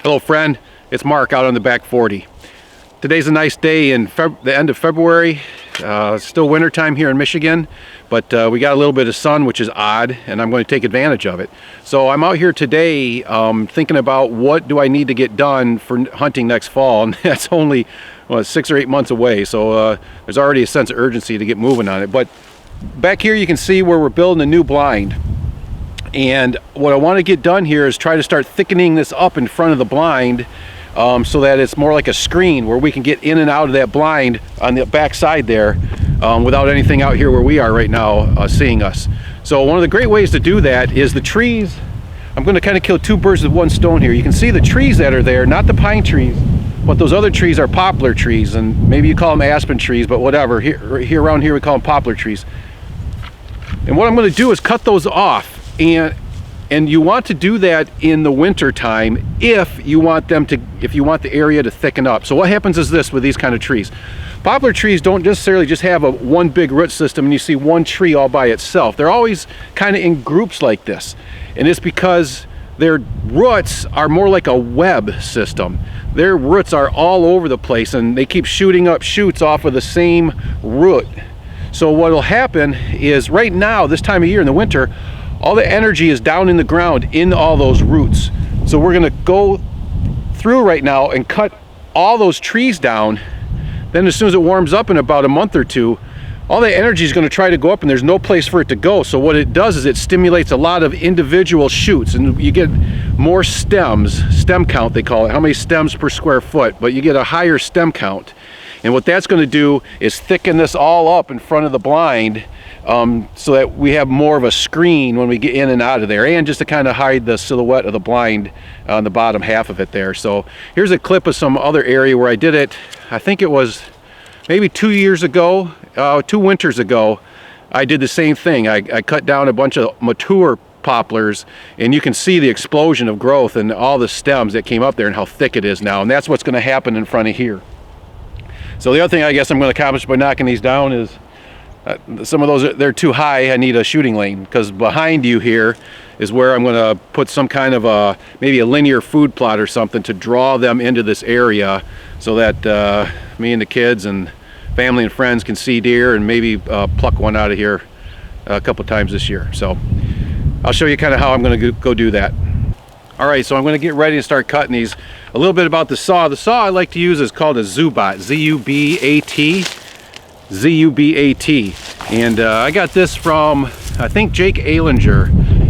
Hello friend, it's Mark out on the back 40. Today's a nice day in the end of February. Still winter time here in Michigan, but we got a little bit of sun, which is odd, and I'm going to take advantage of it. So I'm out here today thinking about what do I need to get done for hunting next fall, and that's only 6 or 8 months away. So there's already a sense of urgency to get moving on it. But back here you can see where we're building a new blind. And what I want to get done here is try to start thickening this up in front of the blind so that it's more like a screen where we can get in and out of that blind on the back side there without anything out here where we are right now seeing us. So one of the great ways to do that is the trees. I'm going to kind of kill two birds with one stone here. You can see the trees that are there, not the pine trees, but those other trees are poplar trees, and maybe you call them aspen trees, but whatever. Here around here we call them poplar trees. And what I'm going to do is cut those off. And you want to do that in the winter time if you want the area to thicken up. So what happens is this with these kind of trees. Poplar trees don't necessarily just have one big root system and you see one tree all by itself. They're always kind of in groups like this. And it's because their roots are more like a web system. Their roots are all over the place and they keep shooting up shoots off of the same root. So what will happen is right now, this time of year in the winter, all the energy is down in the ground in all those roots. So we're gonna go through right now and cut all those trees down. Then as soon as it warms up in about a month or two, all the energy is gonna try to go up and there's no place for it to go. So what it does is it stimulates a lot of individual shoots and you get more stems, stem count they call it, how many stems per square foot, but you get a higher stem count. And what that's gonna do is thicken this all up in front of the blind so that we have more of a screen when we get in and out of there, and just to kind of hide the silhouette of the blind on the bottom half of it there. So here's a clip of some other area where I did it. I think it was maybe 2 years ago, 2 winters ago. I did the same thing. I cut down a bunch of mature poplars and you can see the explosion of growth and all the stems that came up there and how thick it is now, and that's what's going to happen in front of here. So the other thing I guess I'm going to accomplish by knocking these down is some of those, they're too high. I need a shooting lane, because behind you here is where I'm going to put some kind of maybe a linear food plot or something to draw them into this area so that me and the kids and family and friends can see deer and maybe pluck one out of here a couple times this year. So I'll show you kind of how I'm going to go do that. All right, so I'm going to get ready to start cutting these. A little bit about the saw. The saw I like to use is called a Zubat, Z-U-B-A-T. Z-U-B-A-T. And I got this from, I think, Jake Alinger.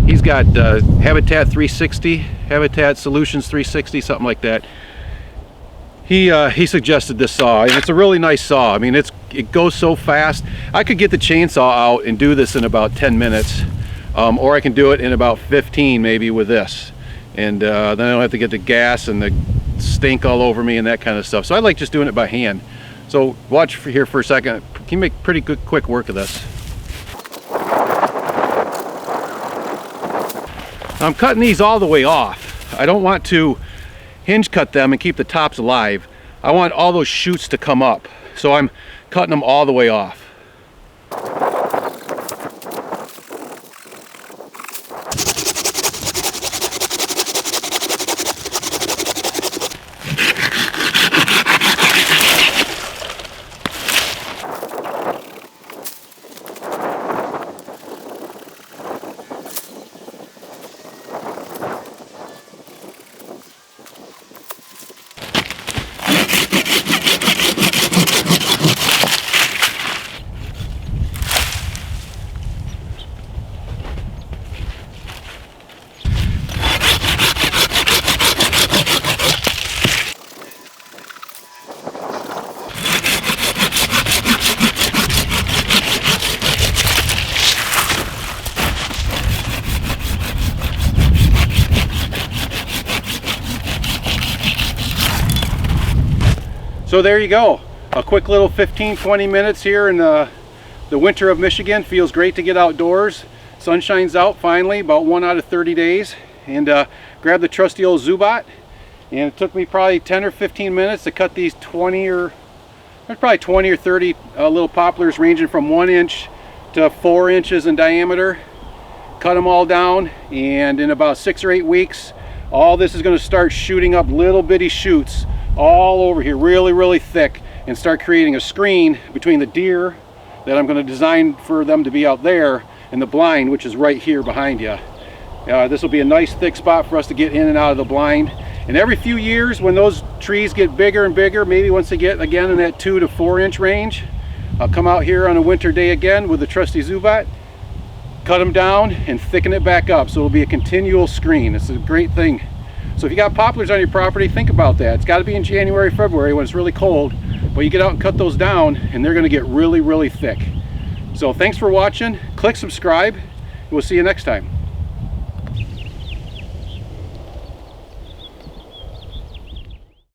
He's got Habitat 360, Habitat Solutions 360, something like that. He suggested this saw, and it's a really nice saw. I mean, it goes so fast. I could get the chainsaw out and do this in about 10 minutes, or I can do it in about 15 maybe with this. And then I don't have to get the gas and the stink all over me and that kind of stuff. So I like just doing it by hand. So watch here for a second. Can you make pretty good quick work of this? I'm cutting these all the way off. I don't want to hinge cut them and keep the tops alive. I want all those shoots to come up. So I'm cutting them all the way off. So there you go, a quick little 15-20 minutes here in the winter of Michigan. Feels great to get outdoors. Sun shines out finally, about 1 out of 30 days, and grab the trusty old Zubat. And it took me probably 10 or 15 minutes to cut these 20 or 30 little poplars ranging from 1 inch to 4 inches in diameter. Cut them all down, and in about 6 or 8 weeks all this is going to start shooting up little bitty shoots all over here, really thick, and start creating a screen between the deer that I'm going to design for them to be out there and the blind, which is right here behind you. This will be a nice thick spot for us to get in and out of the blind. And every few years, when those trees get bigger and bigger, maybe once they get again in that 2 to 4 inch range, I'll come out here on a winter day again with the trusty Zubat, cut them down and thicken it back up, so it'll be a continual screen. It's a great thing. So if you got poplars on your property, think about that. It's got to be in January, February when it's really cold, but you get out and cut those down and they're going to get really thick. So thanks for watching. Click subscribe. We'll see you next time.